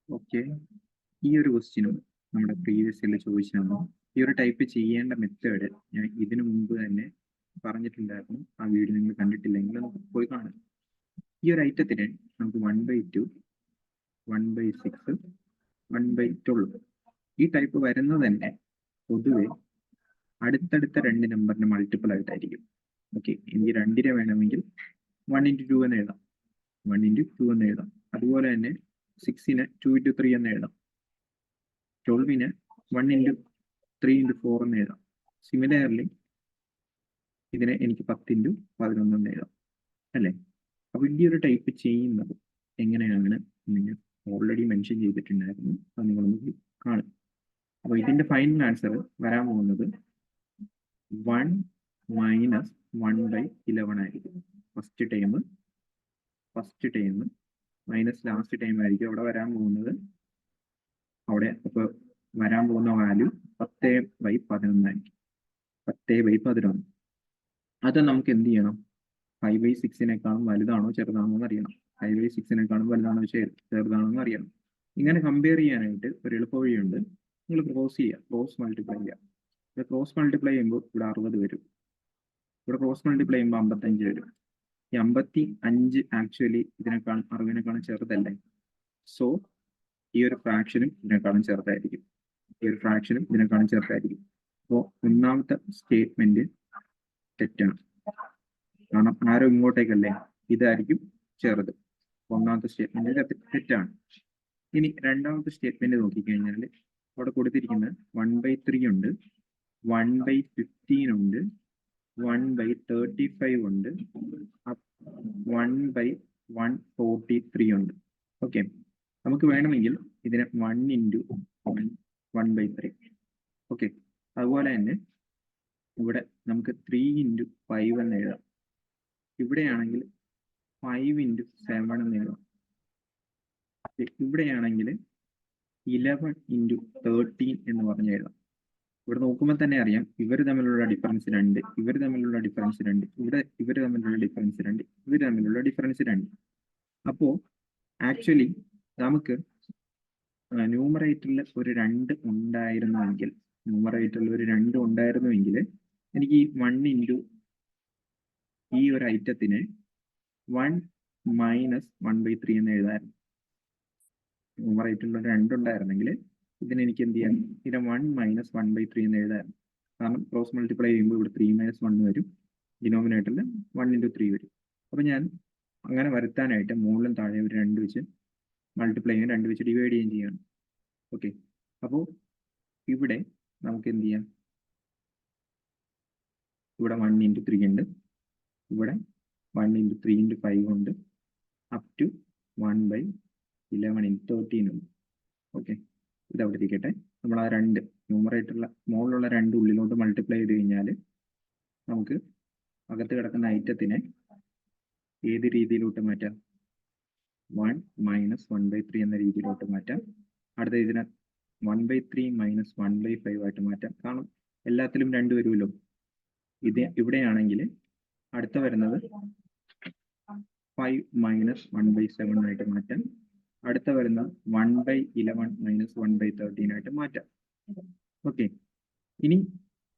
Okay, ഈ ഒരു ക്വസ്റ്റ്യനും നമ്മുടെ പ്രീവിയസ് ഇയറിൽ ചോദിച്ചാണ്. ഈ ഒരു ടൈപ്പ് ചെയ്യേണ്ട മെത്തേഡ് ഞാൻ ഇതിനു മുമ്പ് തന്നെ പറഞ്ഞിട്ടുണ്ടായിരുന്നു. ആ വീഡിയോ നിങ്ങൾ കണ്ടിട്ടില്ലെങ്കിൽ നമുക്ക് പോയി കാണാം. ഈ ഒരു ഐറ്റത്തിന് നമുക്ക് 1/2, 1/6, 1/12 ഈ ടൈപ്പ് വരുന്നത് തന്നെ പൊതുവെ അടുത്തടുത്ത രണ്ട് നമ്പറിന് മൾട്ടിപ്പിൾ ആയിട്ടായിരിക്കും. ഓക്കെ, എനിക്ക് 2 വേണമെങ്കിൽ 1 × 2 എന്ന് എഴുതാം, 1 × 2 എന്ന് എഴുതാം. അതുപോലെ തന്നെ 6ന് 2 × 3 എന്ന് എഴുതാം, 12ന് 1 × 3 × 4 എന്ന് എഴുതാം. സിമിലർലി ഇതിനെ എനിക്ക് 10 × 11 എന്ന് എഴുതാം, അല്ലേ? അപ്പോൾ ഈ ഒരു ടൈപ്പ് ചെയ്യുന്നത് എങ്ങനെയാണ് നിങ്ങൾ ഓൾറെഡി മെൻഷൻ ചെയ്തിട്ടുണ്ടായിരുന്നു. അത് നിങ്ങളൊന്ന് കാണും. അപ്പോൾ ഇതിന്റെ ഫൈനൽ ആൻസർ വരാൻ പോകുന്നത് 1 - 1/11 ആയിരിക്കും. First time minus last time ആയിരിക്കും അവിടെ വരാൻ പോകുന്നത്. അവിടെ അപ്പോൾ വരാൻ പോകുന്ന വാല്യൂ 10/11 ആയിരിക്കും. 10/11. അത് നമുക്ക് എന്ത് ചെയ്യണം? 5/6 വലുതാണോ ചെറുതാണോ എന്ന് അറിയണം. 5/6 വലുതാണോ ചെറുതാണോ എന്ന് അറിയണം. ഇങ്ങനെ കമ്പയർ ചെയ്യാനായിട്ട് ഒരു എളുപ്പ വഴിയുണ്ട്. നിങ്ങൾ ക്രോസ് മൾട്ടിപ്ലൈ ചെയ്യുക. ക്രോസ് മൾട്ടിപ്ലൈ ചെയ്യുമ്പോൾ ഇവിടെ 60 വരും. ഇവിടെ ക്രോസ് മൾട്ടിപ്ലൈ ചെയ്യുമ്പോൾ 55 വരും. ഈ 55 ആക്ച്വലി 60-നേക്കാളും ചെറുതല്ലേ? സോ ഈ ഒരു ഫ്രാക്ഷനും ഇതിനേക്കാളും ചെറുതായിരിക്കും. അപ്പോൾ ഒന്നാമത്തെ സ്റ്റേറ്റ്മെന്റ് തെറ്റാണ്. കാരണം ആരോ ഇങ്ങോട്ടേക്കല്ലേ, ഇതായിരിക്കും ചെറുത്. ഒന്നാമത്തെ സ്റ്റേറ്റ്മെന്റ് തെറ്റാണ്. ഇനി രണ്ടാമത്തെ സ്റ്റേറ്റ്മെന്റ് നോക്കിക്കഴിഞ്ഞാൽ അവിടെ കൊടുത്തിരിക്കുന്ന 1/3 ഉണ്ട്, 1/15 ഉണ്ട്, 1/35 ഉണ്ട്, 1/143 ഉണ്ട്. ഓക്കെ, നമുക്ക് വേണമെങ്കിൽ ഇതിനെ 1 × 1/3. ഓക്കെ, അതുപോലെ തന്നെ ഇവിടെ നമുക്ക് 3 × 5 എന്ന് എഴുതാം. ഇവിടെയാണെങ്കിൽ 5 × 7 എന്ന് എഴുതാം. ഇവിടെയാണെങ്കിൽ 11 × 13 എന്ന് പറഞ്ഞ് എഴുതാം. ഇവിടെ നോക്കുമ്പോൾ തന്നെ അറിയാം ഇവർ തമ്മിലുള്ള ഡിഫറൻസ് 2, ഇവർ തമ്മിലുള്ള ഡിഫറൻസ് 2, ഇവർ തമ്മിലുള്ള ഡിഫറൻസ് 2, ഇവർ തമ്മിലുള്ള ഡിഫറൻസ് 2. അപ്പോൾ ആക്ച്വലി നമുക്ക് ന്യൂമറേറ്ററിൽ ഒരു 2 ഉണ്ടായിരുന്നുവെങ്കിൽ എനിക്ക് ഈ 1 × ഈ ഒരു ഐറ്റത്തിന് 1 - 1/3 എന്ന് എഴുതാമായിരുന്നു. ന്യൂമറേറ്ററിൽ ഒരു 2 ഉണ്ടായിരുന്നെങ്കിൽ ഇതിന് എനിക്ക് എന്ത് ചെയ്യാം? ഇതിനെ 1 - 1/3 എന്ന് എഴുതാമായിരുന്നു. കാരണം ക്രോസ് മൾട്ടിപ്ലൈ ചെയ്യുമ്പോൾ ഇവിടെ 3 - 1 വരും, ഡിനോമിനേറ്ററിൽ 1 × 3 വരും. അപ്പോൾ ഞാൻ അങ്ങനെ വരുത്താനായിട്ട് മുകളിലും താഴെ ഒരു 2 വെച്ച് മൾട്ടിപ്ലൈ ചെയ്യാൻ 2 വെച്ച് ഡിവൈഡ് ചെയ്യുകയും ചെയ്യണം. ഓക്കെ, അപ്പോൾ ഇവിടെ നമുക്ക് എന്ത് ചെയ്യാം? ഇവിടെ 1 × 3 ഉണ്ട്, ഇവിടെ 1 × 3 × 5 ഉണ്ട്, അപ് ടു 1/11 × 13 ഉണ്ട്. ഓക്കെ, ഇതവിടെ ഇരിക്കട്ടെ. നമ്മൾ ആ 2 ന്യൂമറേറ്ററിലെ മുകളിലുള്ള 2 ഉള്ളിലോട്ട് മൾട്ടിപ്ലൈ ചെയ്ത് കഴിഞ്ഞാൽ നമുക്ക് അകത്ത് കിടക്കുന്ന ഐറ്റത്തിനെ ഏത് രീതിയിലോട്ട് മാറ്റാം? 1 - 1/3 എന്ന രീതിയിലോട്ട് മാറ്റാം. അടുത്ത ഇതിനെ 1/3 - 1/5 ആയിട്ട് മാറ്റാം. കാരണം എല്ലാത്തിലും 2 വരുമല്ലോ. ഇവിടെയാണെങ്കിൽ അടുത്ത വരുന്നത് 5 - 1/7 ആയിട്ട് മാറ്റാം. അടുത്ത വരുന്ന 1/11 - 1/13 ആയിട്ട് മാറ്റാം. ഓക്കെ, ഇനി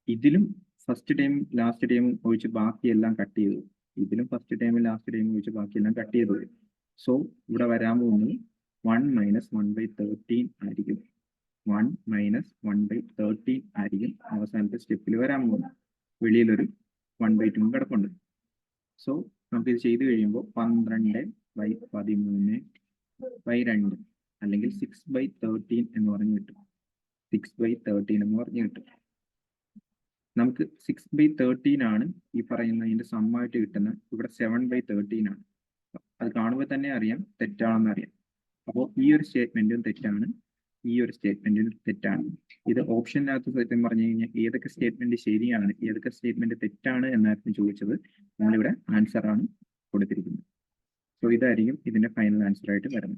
ഇതിലും ഫസ്റ്റ് ടൈം ലാസ്റ്റ് ടൈം ഒഴിച്ച് ബാക്കിയെല്ലാം കട്ട് ചെയ്തു. സോ ഇവിടെ വരാൻ പോകുന്നത് 1 - 1/13 ആയിരിക്കും. 1 - 1/13 ആയിരിക്കും അവസാനത്തെ സ്റ്റെപ്പിൽ വരാൻ പോകുന്നത്. വെളിയിലൊരു 1/2 കിടപ്പുണ്ട്. സോ നമുക്കിത് ചെയ്ത് കഴിയുമ്പോൾ 12/13/2 അല്ലെങ്കിൽ 6/13 എന്ന് പറഞ്ഞു കിട്ടും. നമുക്ക് 6/13 ആണ് ഈ പറയുന്നതിന്റെ സമ്മായിട്ട് കിട്ടുന്നത്. ഇവിടെ 7/13 ആണ്. അത് കാണുമ്പോൾ തന്നെ അറിയാം തെറ്റാണെന്ന് അറിയാം. അപ്പോൾ ഈ ഒരു സ്റ്റേറ്റ്മെന്റും തെറ്റാണ്, ഈ ഒരു സ്റ്റേറ്റ്മെന്റും തെറ്റാണ്. ഇത് ഓപ്ഷനകത്ത് സത്യം പറഞ്ഞു കഴിഞ്ഞാൽ ഏതൊക്കെ സ്റ്റേറ്റ്മെന്റ് ശരിയാണ്, ഏതൊക്കെ സ്റ്റേറ്റ്മെന്റ് തെറ്റാണ് എന്നായിരുന്നു ചോദിച്ചത്. നമ്മളിവിടെ ആൻസർ ആണ് കൊടുത്തിരിക്കുന്നത്. സോ ഇതായിരിക്കും ഇതിന്റെ ഫൈനൽ ആൻസർ ആയിട്ട് വരുന്നത്.